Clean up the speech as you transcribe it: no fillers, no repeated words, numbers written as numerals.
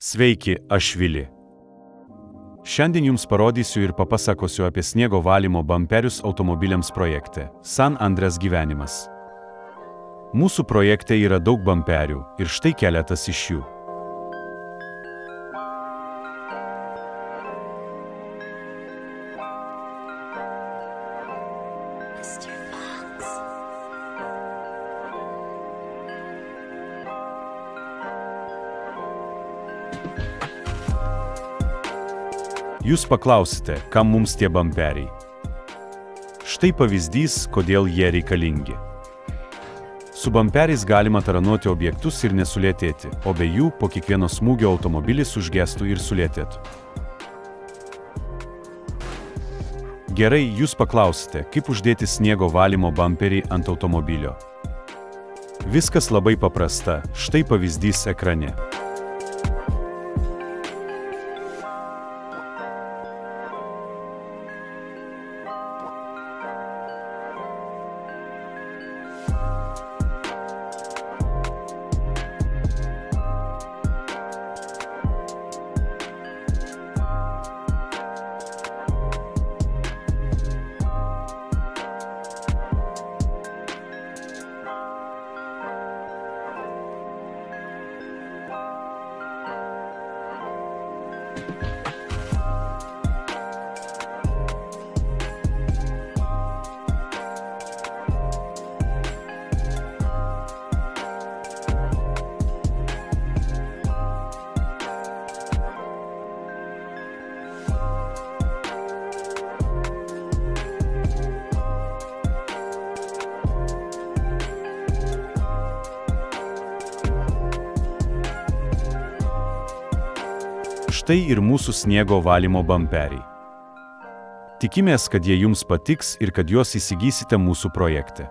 Sveiki, aš Vili. Šiandien jums parodysiu ir papasakosiu apie sniego valymo bamperius automobiliams projekte San Andres gyvenimas. Mūsų projekte yra daug bamperių ir štai keletas iš jų. Jūs paklausite, kam mums tie bamperiai. Štai pavyzdys, kodėl jie reikalingi. Su bamperiais galima taranuoti objektus ir nesulėtėti, o be jų po kiekvieno smūgio automobilis užgestų ir sulėtėtų. Gerai, jūs paklausite, kaip uždėti sniego valymo bamperį ant automobilio. Viskas labai paprasta, štai pavyzdys ekrane. Štai ir mūsų sniego valymo bamperiai. Tikimės, kad jie jums patiks ir kad juos įsigysite mūsų projekte.